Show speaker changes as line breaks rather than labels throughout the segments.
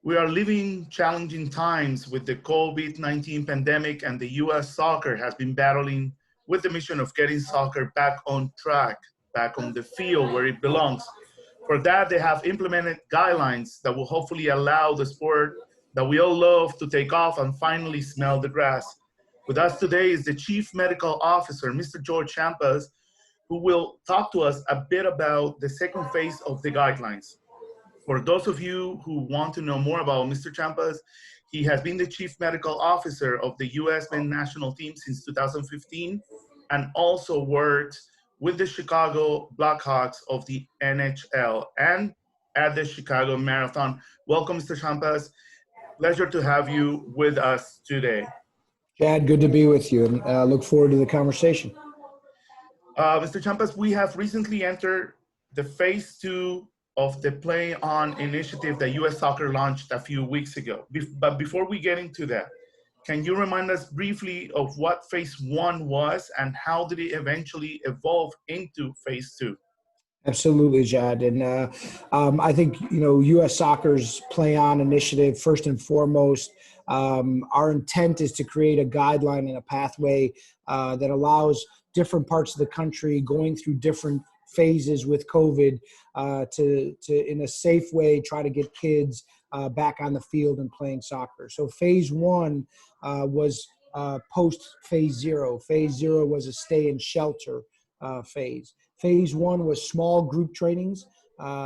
We are living challenging times with the COVID-19 pandemic, and the US soccer has been battling with the mission of getting soccer back on track, back on the field where it belongs. For that, they have implemented guidelines that will hopefully allow the sport that we all love to take off and finally smell the grass. With us today is the Chief Medical Officer, Mr. George Chiampas, who will talk to us a bit about the second phase of the guidelines. For those of you who want to know more about Mr. Chiampas, he has been the Chief Medical Officer of the U.S. men's national team since 2015 and also worked with the Chicago Blackhawks of the NHL and at the Chicago Marathon. Welcome, Mr. Chiampas. Pleasure to have you with us today.
Chad, good to be with you, and look forward to the conversation.
Mr. Chiampas, we have recently entered the phase 2 of the Play On initiative that U.S. Soccer launched a few weeks ago. But before we get into that, can you remind us briefly of what phase 1 was and how did it eventually evolve into phase 2?
Absolutely, Chad. And I think, U.S. Soccer's Play On initiative, first and foremost, our intent is to create a guideline and a pathway that allows different parts of the country going through different phases with COVID to in a safe way, try to get kids back on the field and playing soccer. So phase 1 was post phase 0. Phase 0 was a stay in shelter phase. Phase 1 was small group trainings.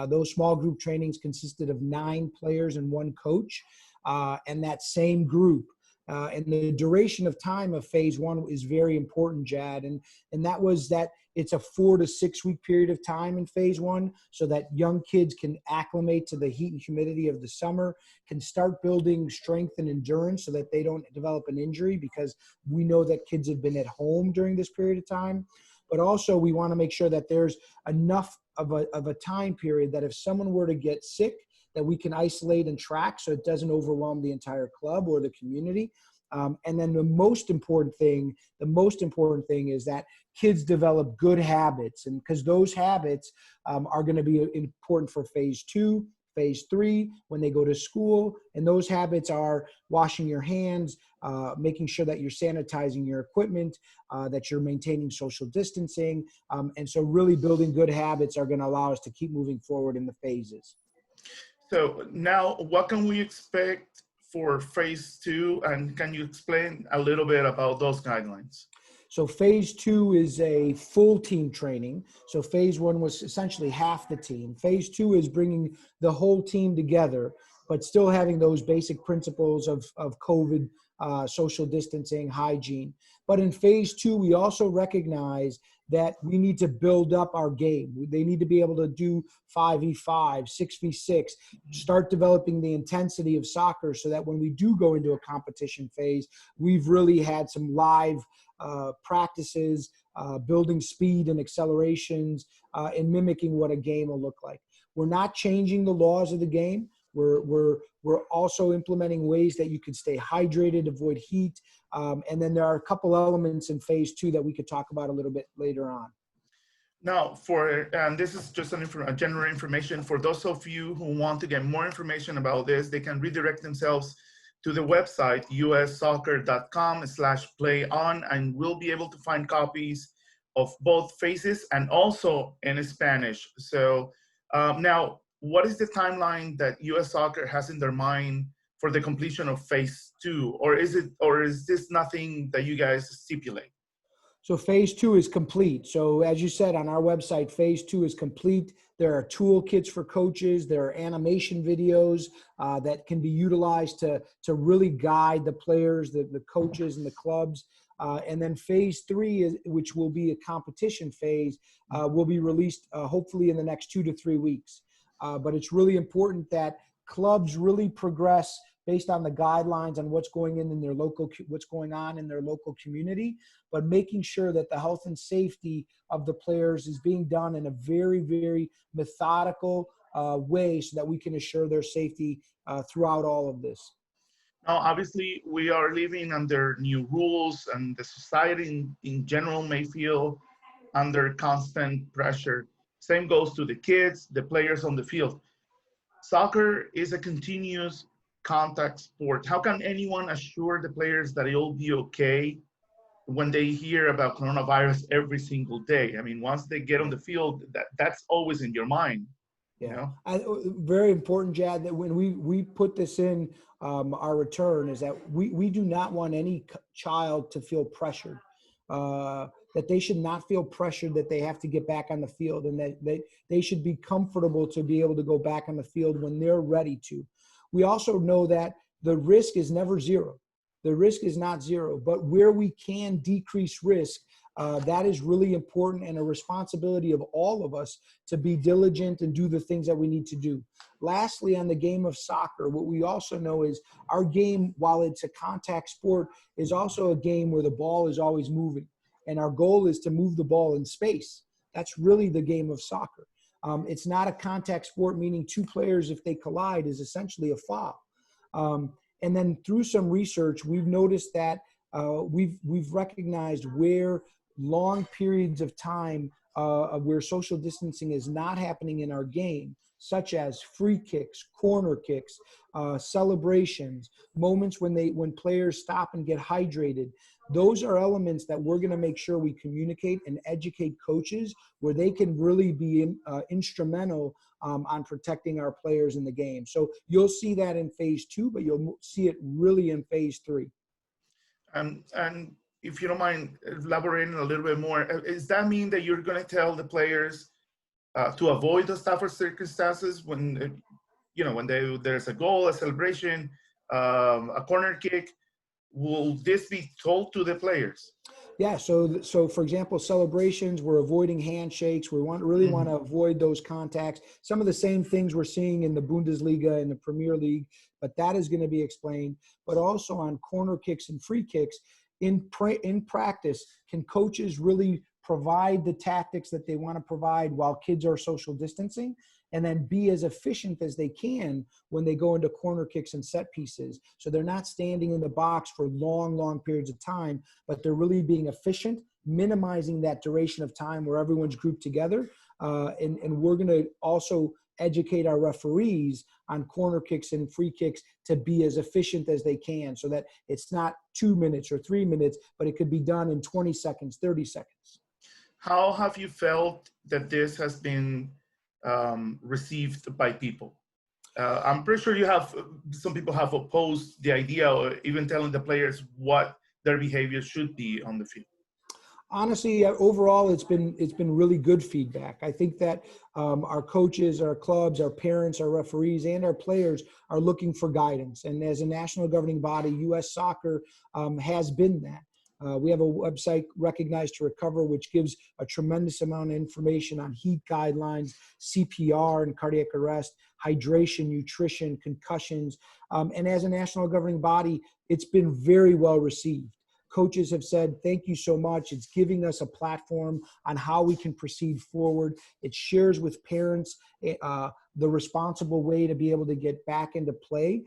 Those small group trainings consisted of 9 players and 1 coach, and that same group. And the duration of time of phase 1 is very important, Jad. And that was that it's a 4 to 6 week period of time in phase 1 so that young kids can acclimate to the heat and humidity of the summer, can start building strength and endurance so that they don't develop an injury, because we know that kids have been at home during this period of time. But also we want to make sure that there's enough of a time period that if someone were to get sick, that we can isolate and track so it doesn't overwhelm the entire club or the community. And then the most important thing is that kids develop good habits, and because those habits are going to be important for phase 2, phase 3, when they go to school. And those habits are washing your hands, making sure that you're sanitizing your equipment, that you're maintaining social distancing. And so really building good habits are going to allow us to keep moving forward in the phases.
So now what can we expect for phase 2, and can you explain a little bit about those guidelines?
So phase 2 is a full team training. So phase 1 was essentially half the team. Phase 2 is bringing the whole team together, but still having those basic principles of COVID, social distancing, hygiene. But in phase 2, we also recognize that we need to build up our game. They need to be able to do 5v5, 6v6, start developing the intensity of soccer so that when we do go into a competition phase, we've really had some live practices, building speed and accelerations, and mimicking what a game will look like. We're not changing the laws of the game. We're also implementing ways that you can stay hydrated, avoid heat. And then there are a couple elements in phase 2 that we could talk about a little bit later on.
Now, and this is just a general information. For those of you who want to get more information about this, they can redirect themselves to the website ussoccer.com/playon, and we'll be able to find copies of both phases and also in Spanish. So now, what is the timeline that U.S. Soccer has in their mind for the completion of phase 2, or is this nothing that you guys stipulate?
So phase 2 is complete. So as you said on our website, phase 2 is complete. There are toolkits for coaches. There are animation videos that can be utilized to really guide the players, the coaches, and the clubs. And then phase 3, which will be a competition phase, will be released hopefully in the next 2 to 3 weeks. But it's really important that clubs really progress based on the guidelines on what's going on in their local community, but making sure that the health and safety of the players is being done in a very, very methodical way so that we can assure their safety throughout all of this.
Now, obviously, we are living under new rules, and the society in general may feel under constant pressure. Same goes to the kids, the players on the field. Soccer is a continuous contact sport, how can anyone assure the players that it'll be okay when they hear about coronavirus every single day? I mean, once they get on the field, that's always in your mind, you
Yeah,
know?
very important, Jad, that when we put this in our return is that we do not want any child to feel pressured, that they should not feel pressured that they have to get back on the field, and that they should be comfortable to be able to go back on the field when they're ready to. We also know that the risk is never zero. The risk is not zero, but where we can decrease risk, that is really important and a responsibility of all of us to be diligent and do the things that we need to do. Lastly, on the game of soccer, what we also know is our game, while it's a contact sport, is also a game where the ball is always moving. And our goal is to move the ball in space. That's really the game of soccer. It's not a contact sport, meaning two players, if they collide, is essentially a foul. And then through some research, we've noticed that we've recognized where long periods of time where social distancing is not happening in our game, such as free kicks, corner kicks, celebrations, moments when players stop and get hydrated. Those are elements that we're going to make sure we communicate and educate coaches where they can really be instrumental on protecting our players in the game. So you'll see that in phase 2, but you'll see it really in phase 3.
And if you don't mind elaborating a little bit more, does that mean that you're going to tell the players to avoid those tougher circumstances when, when there's a goal, a celebration, a corner kick? Will this be told to the players?
Yeah. So for example, celebrations, we're avoiding handshakes. We really want to avoid those contacts. Some of the same things we're seeing in the Bundesliga and the Premier League, but that is going to be explained. But also on corner kicks and free kicks, in practice, can coaches really provide the tactics that they want to provide while kids are social distancing, and then be as efficient as they can when they go into corner kicks and set pieces. So they're not standing in the box for long periods of time, but they're really being efficient, minimizing that duration of time where everyone's grouped together. And we're going to also educate our referees on corner kicks and free kicks to be as efficient as they can, so that it's not 2 minutes or 3 minutes, but it could be done in 20 seconds, 30 seconds.
How have you felt that this has been received by people? I'm pretty sure some people have opposed the idea, or even telling the players what their behavior should be on the field.
Honestly, overall, it's been really good feedback. I think that our coaches, our clubs, our parents, our referees, and our players are looking for guidance. And as a national governing body, U.S. Soccer has been that. We have a website, Recognized to Recover, which gives a tremendous amount of information on heat guidelines, CPR and cardiac arrest, hydration, nutrition, concussions. And as a national governing body, it's been very well received. Coaches have said, thank you so much. It's giving us a platform on how we can proceed forward. It shares with parents the responsible way to be able to get back into play.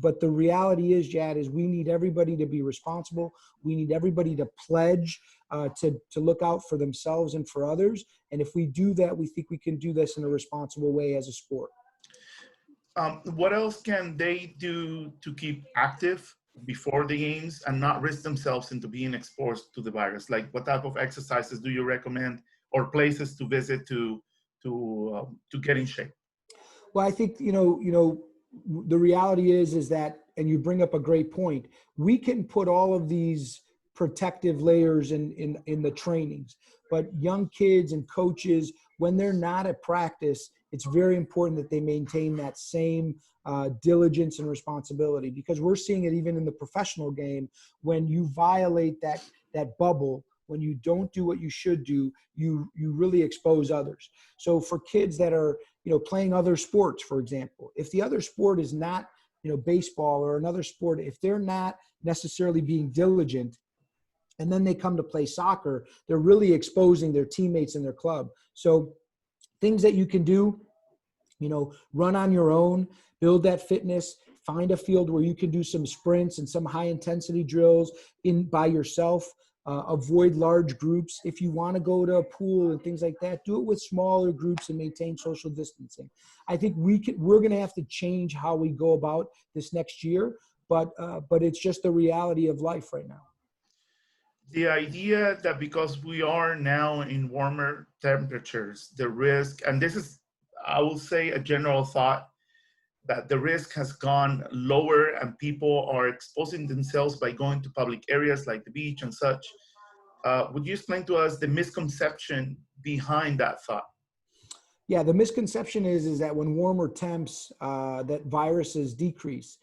But the reality is, Jad, is we need everybody to be responsible. We need everybody to pledge to look out for themselves and for others. And if we do that, we think we can do this in a responsible way as a sport.
What else can they do to keep active before the games and not risk themselves into being exposed to the virus? Like, what type of exercises do you recommend, or places to visit to get in shape?
Well, I think the reality is that, and you bring up a great point, we can put all of these protective layers in the trainings, but young kids and coaches, when they're not at practice, it's very important that they maintain that same diligence and responsibility, because we're seeing it even in the professional game. When you violate that bubble, when you don't do what you should do, you really expose others. So for kids that are playing other sports, for example, if the other sport is not baseball or another sport, if they're not necessarily being diligent, and then they come to play soccer, they're really exposing their teammates in their club. So things that you can do, run on your own, build that fitness, find a field where you can do some sprints and some high intensity drills by yourself. Avoid large groups. If you want to go to a pool and things like that, do it with smaller groups and maintain social distancing. I think we're going to have to change how we go about this next year, but it's just the reality of life right now.
The idea that because we are now in warmer temperatures, the risk, and this is, I will say, a general thought, that the risk has gone lower and people are exposing themselves by going to public areas like the beach and such. Would you explain to us the misconception behind that thought?
Yeah, the misconception is that when warmer temps, that viruses decrease.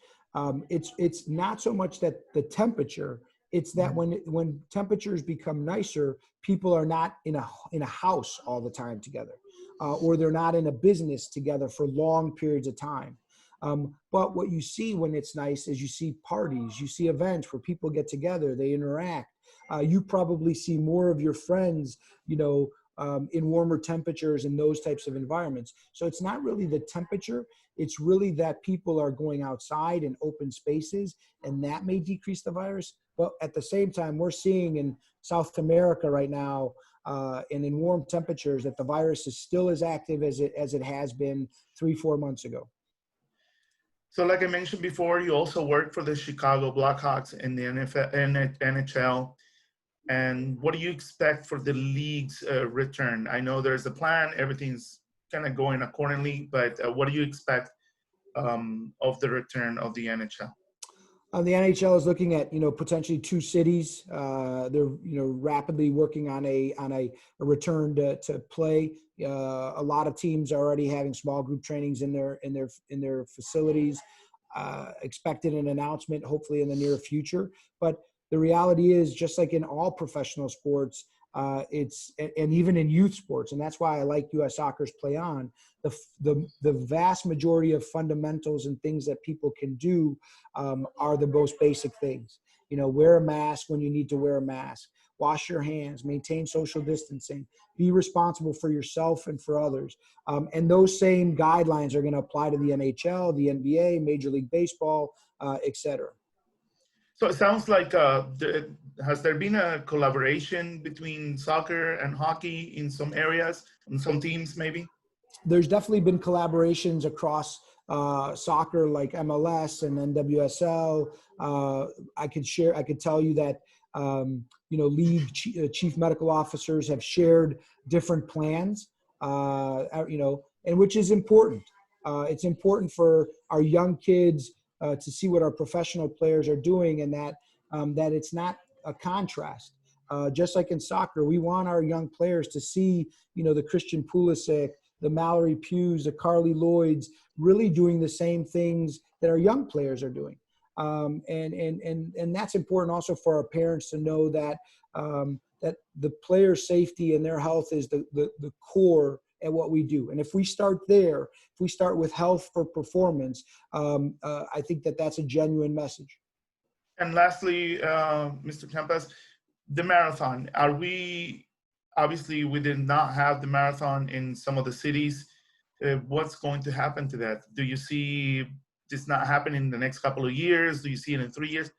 It's not so much that the temperature; it's that when temperatures become nicer, people are not in a house all the time together, or they're not in a business together for long periods of time. But what you see when it's nice is you see parties, you see events where people get together, they interact. You probably see more of your friends, in warmer temperatures and those types of environments. So it's not really the temperature, it's really that people are going outside in open spaces, and that may decrease the virus. But at the same time, we're seeing in South America right now, and in warm temperatures, that the virus is still as active as it has been 3-4 months ago.
So like I mentioned before, you also work for the Chicago Blackhawks in the NHL. And what do you expect for the league's return? I know there's a plan, everything's kind of going accordingly, but what do you expect of the return of the NHL?
The NHL is looking at, potentially 2 cities. They're, rapidly working on a return to play. A lot of teams are already having small group trainings in their facilities. Expected an announcement hopefully in the near future. But the reality is, just like in all professional sports, and even in youth sports, and that's why I like U.S. Soccer's Play On. The vast majority of fundamentals and things that people can do are the most basic things. Wear a mask when you need to wear a mask. Wash your hands. Maintain social distancing. Be responsible for yourself and for others. And those same guidelines are going to apply to the NHL, the NBA, Major League Baseball, et cetera.
So it sounds like, has there been a collaboration between soccer and hockey in some areas, in some teams maybe?
There's definitely been collaborations across soccer, like MLS and NWSL. I could tell you that, league chief medical officers have shared different plans, and which is important. It's important for our young kids to see what our professional players are doing, and that it's not a contrast. Just like in soccer, we want our young players to see, the Christian Pulisic, the Mallory Pughs, the Carly Lloyds, really doing the same things that our young players are doing. And that's important also for our parents to know that that the players' safety and their health is the core at what we do. And if we start there, if we start with health for performance, I think that's a genuine message.
And lastly, Mr. Chiampas, the marathon. Obviously, we did not have the marathon in some of the cities. What's going to happen to that? Do you see this not happening in the next couple of years? Do you see it in 3 years?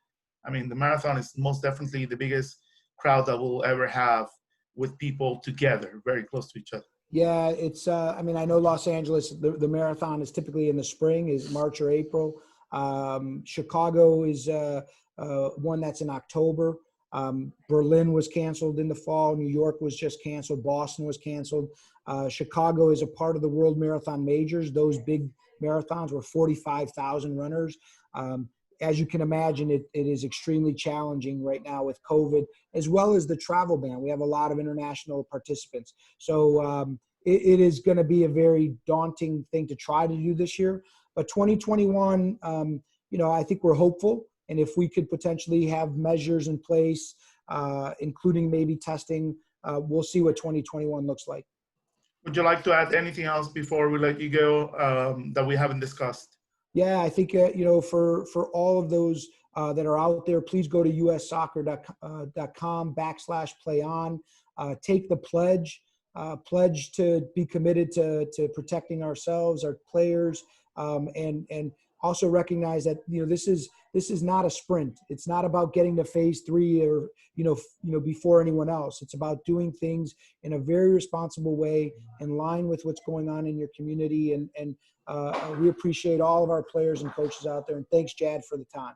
I mean, the marathon is most definitely the biggest crowd that we'll ever have with people together, very close to each other.
Yeah, it's, I know Los Angeles, the marathon is typically in the spring, is March or April. Chicago is one that's in October. Berlin was canceled in the fall. New York was just canceled. Boston was canceled. Chicago is a part of the World Marathon Majors. Those big marathons were 45,000 runners. As you can imagine, it is extremely challenging right now with COVID, as well as the travel ban. We have a lot of international participants. So it is going to be a very daunting thing to try to do this year. But 2021, I think we're hopeful. And if we could potentially have measures in place, including maybe testing, we'll see what 2021 looks like.
Would you like to add anything else before we let you go that we haven't discussed?
Yeah, I think, for all of those that are out there, please go to ussoccer.com/playon. Take the pledge to be committed to protecting ourselves, our players, and also recognize that, you know, this is not a sprint. It's not about getting to phase 3 or, before anyone else. It's about doing things in a very responsible way, in line with what's going on in your community. And we appreciate all of our players and coaches out there. And thanks, Jad, for the time.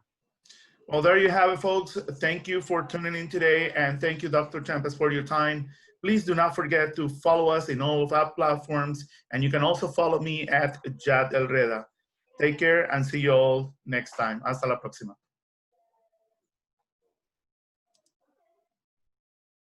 Well, there you have it, folks. Thank you for tuning in today. And thank you, Dr. Chiampas, for your time. Please do not forget to follow us in all of our platforms. And you can also follow me at Jad Elreda. Take care and see you all next time. Hasta la próxima.